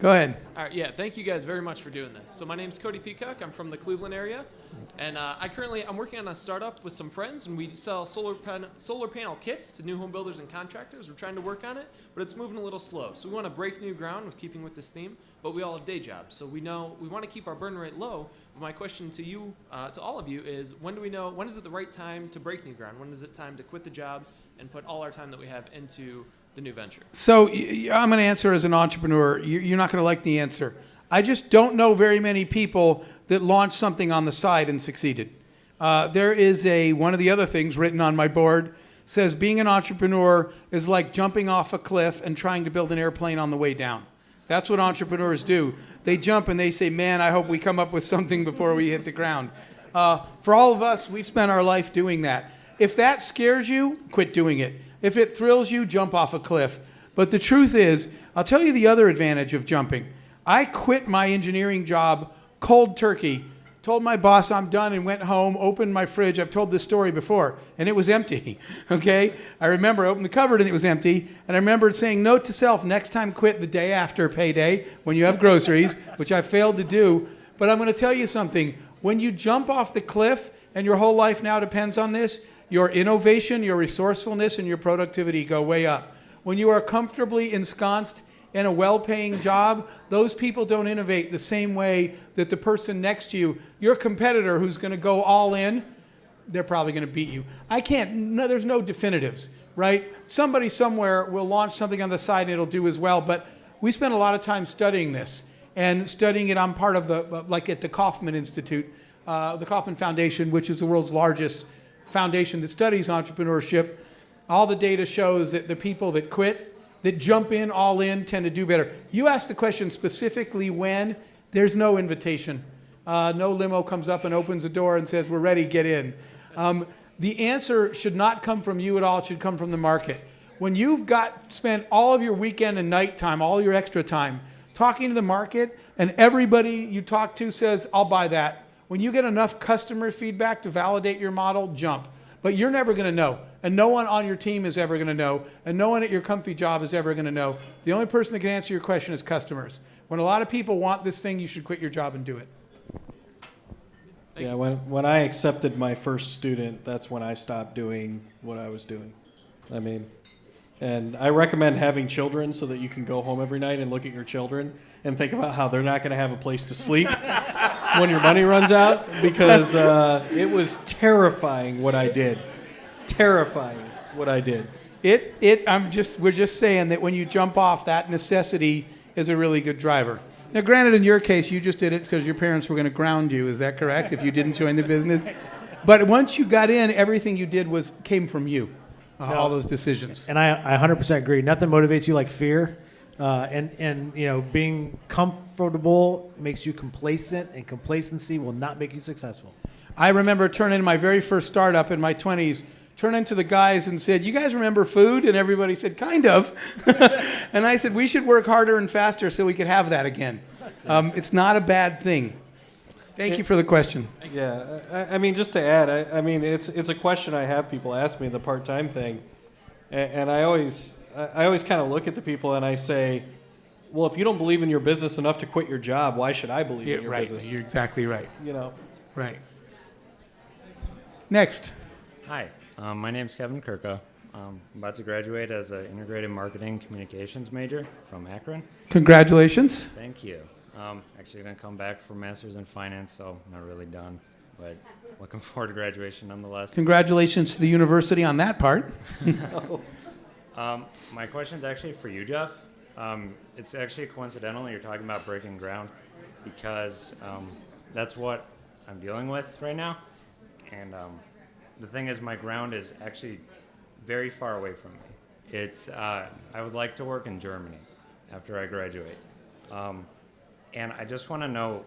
Go ahead. All right, yeah, thank you guys very much for doing this. So my name's Cody Peacock. I'm from the Cleveland area, and I'm working on a startup with some friends, and we sell solar panel kits to new home builders and contractors. We're trying to work on it, but it's moving a little slow. So we want to break new ground with keeping with this theme, but we all have day jobs, so we know we want to keep our burn rate low. But my question to you, to all of you, is when is it the right time to break new ground? When is it time to quit the job and put all our time that we have into the new venture? So I'm going to answer as an entrepreneur. You're not going to like the answer. I just don't know very many people that launched something on the side and succeeded. There is one of the other things written on my board says being an entrepreneur is like jumping off a cliff and trying to build an airplane on the way down. That's what entrepreneurs do. They jump and they say, man, I hope we come up with something before we hit the ground. For all of us, we've spent our life doing that. If that scares you, quit doing it. If it thrills you, jump off a cliff. But the truth is, I'll tell you the other advantage of jumping. I quit my engineering job cold turkey, told my boss I'm done, and went home, opened my fridge. I've told this story before, and it was empty, okay? I remember I opened the cupboard and it was empty, and I remembered saying, note to self, next time quit the day after payday when you have groceries, which I failed to do. But I'm going to tell you something. When you jump off the cliff, and your whole life now depends on this, your innovation, your resourcefulness, and your productivity go way up. When you are comfortably ensconced in a well-paying job, those people don't innovate the same way that the person next to you, your competitor who's going to go all in, they're probably going to beat you. There's no definitives, right? Somebody somewhere will launch something on the side and it'll do as well, but we spend a lot of time studying this and studying it. I'm part of like at the Kauffman Institute, the Kauffman Foundation, which is the world's largest foundation that studies entrepreneurship. All the data shows that the people that quit, that jump in all in, tend to do better. You asked the question specifically when. There's no invitation. No limo comes up and opens the door and says, we're ready, get in. The answer should not come from you at all. It should come from the market. When you've spent all of your weekend and night time, all your extra time, talking to the market, and everybody you talk to says, I'll buy that. When you get enough customer feedback to validate your model, jump. But you're never going to know. And no one on your team is ever going to know. And no one at your comfy job is ever going to know. The only person that can answer your question is customers. When a lot of people want this thing, you should quit your job and do it. Yeah, when I accepted my first student, that's when I stopped doing what I was doing. I mean, and I recommend having children so that you can go home every night and look at your children and think about how they're not going to have a place to sleep when your money runs out, because it was terrifying what I did. Terrifying what I did. We're just saying that when you jump off, that necessity is a really good driver. Now, granted, in your case, you just did it because your parents were going to ground you. Is that correct? If you didn't join the business, but once you got in, everything you did came from you. All those decisions. And I 100% agree. Nothing motivates you like fear. And being comfortable makes you complacent, and complacency will not make you successful. I remember turning my very first startup in my 20s, turning to the guys and said, you guys remember food? And everybody said, kind of. And I said, we should work harder and faster so we could have that again. It's not a bad thing. Thank you for the question. Yeah, I mean, just to add, I mean, it's a question I have people ask me, the part-time thing. And I always kind of look at the people and I say, well, if you don't believe in your business enough to quit your job, why should I believe in your business? You're exactly right. You know. Right. Next. Hi, my name's Kevin Kirka. I'm about to graduate as an integrated marketing communications major from Akron. Congratulations. Thank you. Actually going to come back for master's in finance, so not really done, but looking forward to graduation nonetheless. Congratulations to the university on that part. My question's actually for you, Jeff. It's actually coincidental you're talking about breaking ground, because that's what I'm dealing with right now. And the thing is, my ground is actually very far away from me. I would like to work in Germany after I graduate. And I just want to know,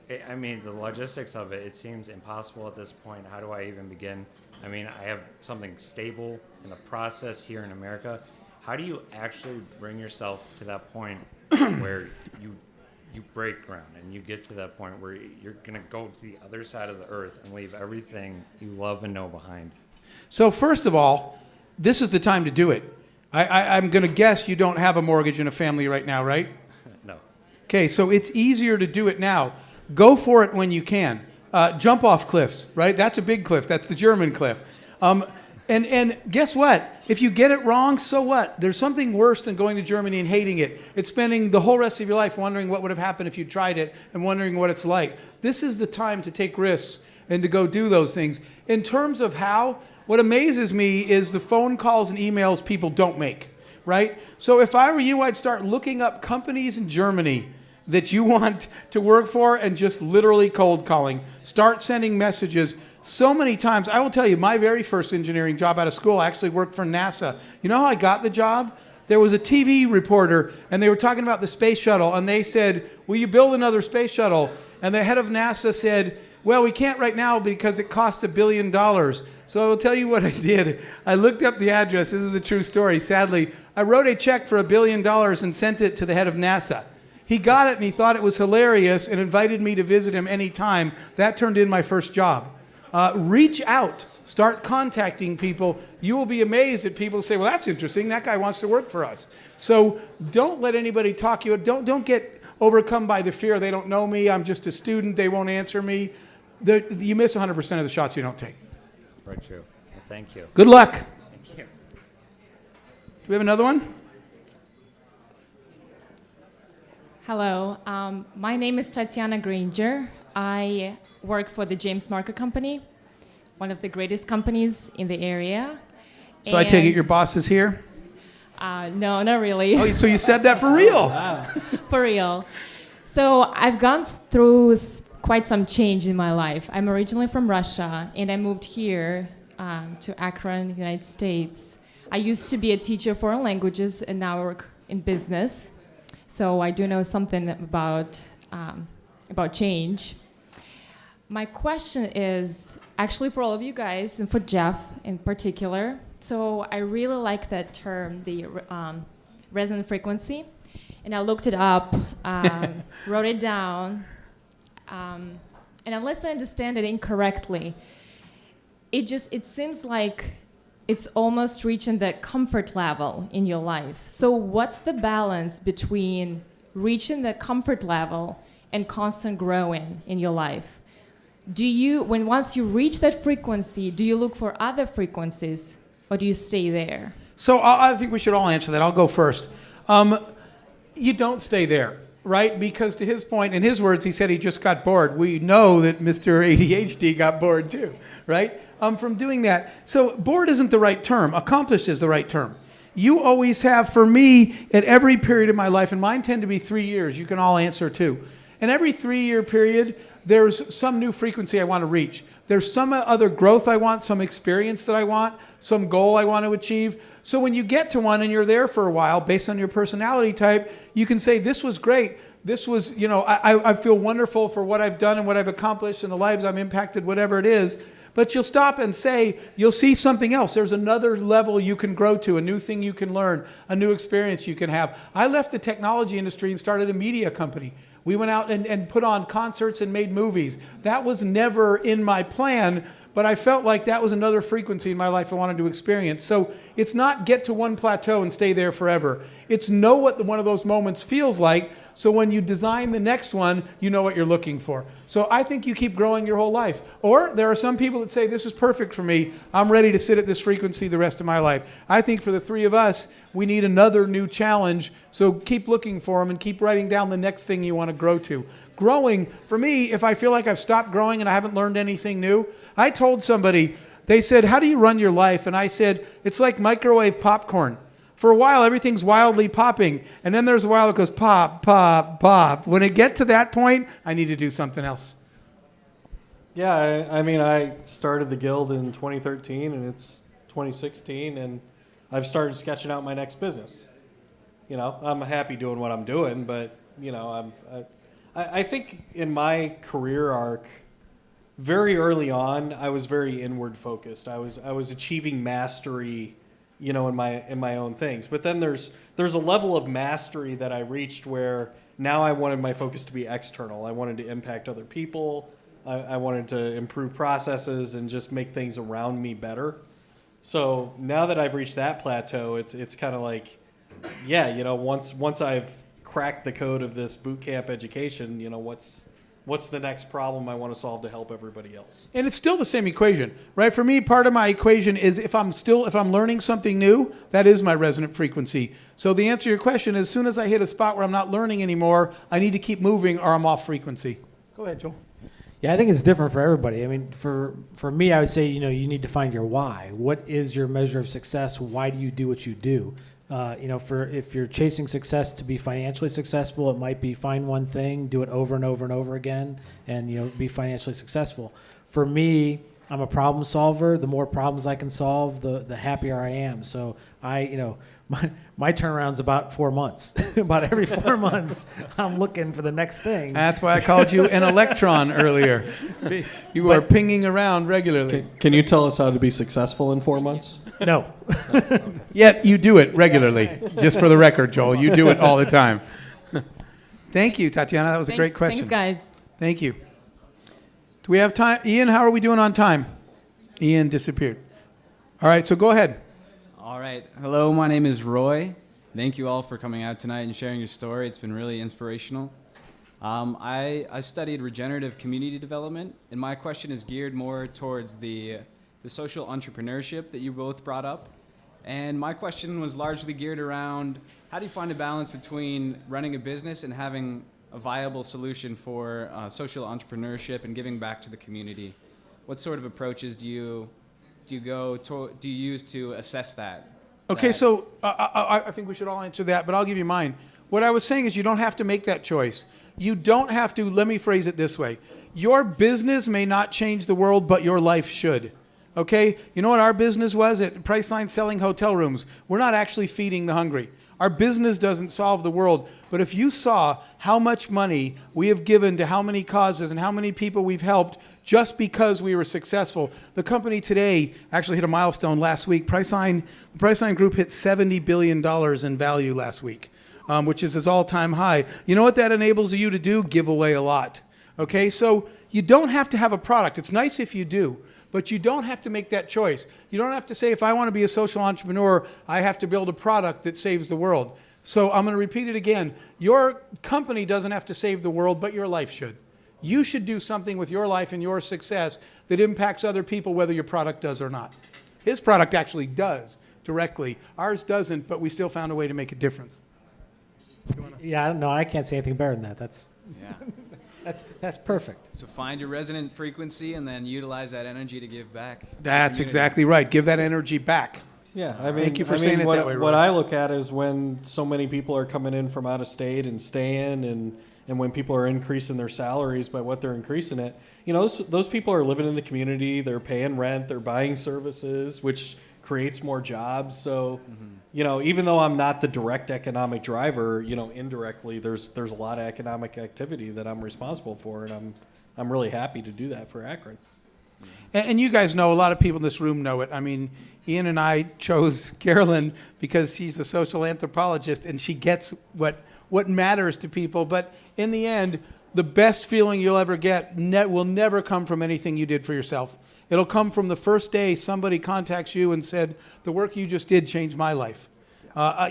the logistics of it seems impossible at this point. How do I even begin? I mean, I have something stable in the process here in America. How do you actually bring yourself to that point where you break ground and you get to that point where you're going to go to the other side of the earth and leave everything you love and know behind? So first of all, this is the time to do it. I'm going to guess you don't have a mortgage and a family right now, right? No. Okay, so it's easier to do it now. Go for it when you can. Jump off cliffs, right? That's a big cliff. That's the German cliff. And guess what? If you get it wrong, so what? There's something worse than going to Germany and hating it. It's spending the whole rest of your life wondering what would have happened if you tried it and wondering what it's like. This is the time to take risks and to go do those things. In terms of how, what amazes me is the phone calls and emails people don't make, right? So if I were you, I'd start looking up companies in Germany that you want to work for and just literally cold calling. Start sending messages. So many times, I will tell you, my very first engineering job out of school, I actually worked for NASA. You know how I got the job? There was a TV reporter, and they were talking about the space shuttle, and they said, will you build another space shuttle? And the head of NASA said, well, we can't right now because it costs $1 billion. So I will tell you what I did. I looked up the address. This is a true story, sadly. I wrote a check for $1 billion and sent it to the head of NASA. He got it, and he thought it was hilarious and invited me to visit him anytime. That turned in my first job. Reach out. Start contacting people. You will be amazed at people who say, well, that's interesting. That guy wants to work for us. So don't let anybody talk you. Don't get overcome by the fear. They don't know me. I'm just a student. They won't answer me. You miss 100% of the shots you don't take. Right, true. Well, thank you. Good luck. Thank you. Do we have another one? Hello, my name is Tatiana Granger. I work for the James Marco Company, one of the greatest companies in the area. So I take it your boss is here? No, not really. Oh, so you said that for real? For real. So I've gone through quite some change in my life. I'm originally from Russia, and I moved here to Akron, United States. I used to be a teacher of foreign languages, and now I work in business. So I do know something about change. My question is actually for all of you guys, and for Jeff in particular. So I really like that term, the resonant frequency. And I looked it up, wrote it down. And unless I understand it incorrectly, it seems like it's almost reaching that comfort level in your life. So what's the balance between reaching that comfort level and constant growing in your life? Once you reach that frequency, do you look for other frequencies, or do you stay there? So I think we should all answer that. I'll go first. You don't stay there, right? Because to his point, in his words, he said he just got bored. We know that Mr. ADHD got bored too, right? From doing that. So bored isn't the right term. Accomplished is the right term. You always have, for me, at every period of my life, and mine tend to be 3 years, you can all answer too. In every 3-year period, there's some new frequency I want to reach. There's some other growth I want, some experience that I want, some goal I want to achieve. So when you get to one and you're there for a while, based on your personality type, you can say, this was great. This was, I feel wonderful for what I've done and what I've accomplished and the lives I've impacted, whatever it is. But you'll stop and say, you'll see something else. There's another level you can grow to, a new thing you can learn, a new experience you can have. I left the technology industry and started a media company. We went out and put on concerts and made movies. That was never in my plan, but I felt like that was another frequency in my life I wanted to experience. So it's not get to one plateau and stay there forever. It's know what one of those moments feels like, so when you design the next one, you know what you're looking for. So I think you keep growing your whole life. Or there are some people that say, this is perfect for me. I'm ready to sit at this frequency the rest of my life. I think for the three of us, we need another new challenge. So keep looking for them and keep writing down the next thing you want to grow to. Growing, for me, if I feel like I've stopped growing and I haven't learned anything new, I told somebody, they said, how do you run your life? And I said, it's like microwave popcorn. For a while, everything's wildly popping. And then there's a while it goes pop, pop, pop. When it gets to that point, I need to do something else. Yeah, I started the Guild in 2013, and it's 2016, and I've started sketching out my next business. I'm happy doing what I'm doing, but, I think in my career arc, very early on, I was very inward focused. I was achieving mastery, in my own things. But then there's a level of mastery that I reached where now I wanted my focus to be external. I wanted to impact other people. I wanted to improve processes and just make things around me better. So now that I've reached that plateau, it's kind of like, once I've cracked the code of this boot camp education, you know, what's the next problem I want to solve to help everybody else? And it's still the same equation, right? For me, part of my equation is if I'm learning something new, that is my resonant frequency. So the answer to your question is, as soon as I hit a spot where I'm not learning anymore, I need to keep moving or I'm off frequency. Go ahead, Joel. Yeah, I think it's different for everybody. I mean, for me, I would say, you need to find your why. What is your measure of success? Why do you do what you do? If you're chasing success to be financially successful, it might be find one thing, do it over and over and over again, and be financially successful. For me, I'm a problem solver. The more problems I can solve, the happier I am. So my turnaround's about 4 months. About every 4 months, I'm looking for the next thing. That's why I called you an electron earlier. You are pinging around regularly. Can you tell us how to be successful in 4 months? No. Yet you do it regularly. Just for the record, Joel, you do it all the time. Thank you, Tatiana. That was a great question. Thanks, guys. Thank you. Do we have time? Ian, how are we doing on time? Ian disappeared. All right, so go ahead. All right. Hello, my name is Roy. Thank you all for coming out tonight and sharing your story. It's been really inspirational. I studied regenerative community development, and my question is geared more towards the social entrepreneurship that you both brought up. And my question was largely geared around how do you find a balance between running a business and having a viable solution for social entrepreneurship and giving back to the community? What sort of approaches do you use to assess that? Okay, so I think we should all answer that, but I'll give you mine. What I was saying is you don't have to make that choice. You don't have to, let me phrase it this way. Your business may not change the world, but your life should. Okay? You know what our business was at Priceline, selling hotel rooms? We're not actually feeding the hungry. Our business doesn't solve the world. But if you saw how much money we have given to how many causes and how many people we've helped just because we were successful. The company today actually hit a milestone last week. The Priceline Group hit $70 billion in value last week, which is its all-time high. You know what that enables you to do? Give away a lot. Okay? So you don't have to have a product. It's nice if you do. But you don't have to make that choice. You don't have to say, if I want to be a social entrepreneur, I have to build a product that saves the world. So I'm going to repeat it again. Your company doesn't have to save the world, but your life should. You should do something with your life and your success that impacts other people, whether your product does or not. His product actually does directly. Ours doesn't, but we still found a way to make a difference. Yeah, no, I can't say anything better than that. Yeah. That's perfect. So find your resonant frequency and then utilize that energy to give back. That's exactly right. Give that energy back. Yeah, I mean, Thank you for saying it that way, Roy. What I look at is when so many people are coming in from out of state and staying, and when people are increasing their salaries by what they're increasing it, those people are living in the community, they're paying rent, they're buying services, which creates more jobs. So, even though I'm not the direct economic driver, indirectly there's a lot of economic activity that I'm responsible for, and I'm really happy to do that for Akron. And you guys know, a lot of people in this room know it. I mean, Ian and I chose Carolyn because she's a social anthropologist and she gets what matters to people. But in the end, the best feeling you'll ever get will never come from anything you did for yourself. It'll come from the first day somebody contacts you and said, the work you just did changed my life.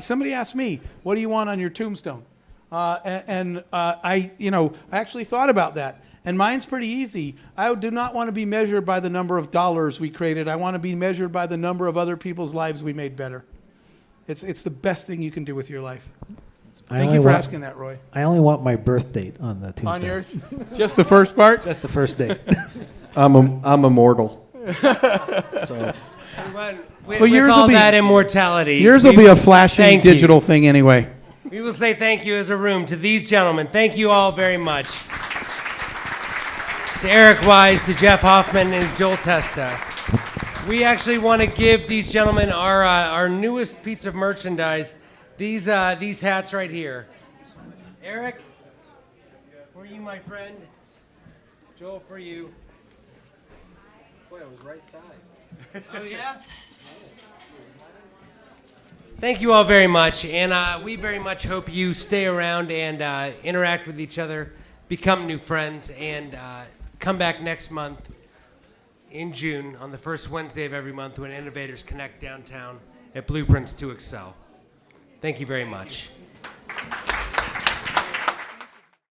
Somebody asked me, what do you want on your tombstone? I actually thought about that. And mine's pretty easy. I do not want to be measured by the number of dollars we created. I want to be measured by the number of other people's lives we made better. It's the best thing you can do with your life. Thank you for asking that, Roy. I only want my birth date on the tombstone. On yours? Just the first part? Just the first date. I'm immortal. So. With yours all will be- that immortality, Yours will be a flashing thank you. digital thing anyway. We will say thank you as a room to these gentlemen. Thank you all very much. To Eric Wise, to Jeff Hoffman, and Joel Testa. We actually want to give these gentlemen our newest piece of merchandise. These hats right here. Eric, for you, my friend. Joel, for you. Boy, I was right sized. Oh, yeah? Thank you all very much, and we very much hope you stay around and interact with each other, become new friends, and come back next month in June on the first Wednesday of every month when Innovators Connect downtown at Blueprints to Excel. Thank you very much.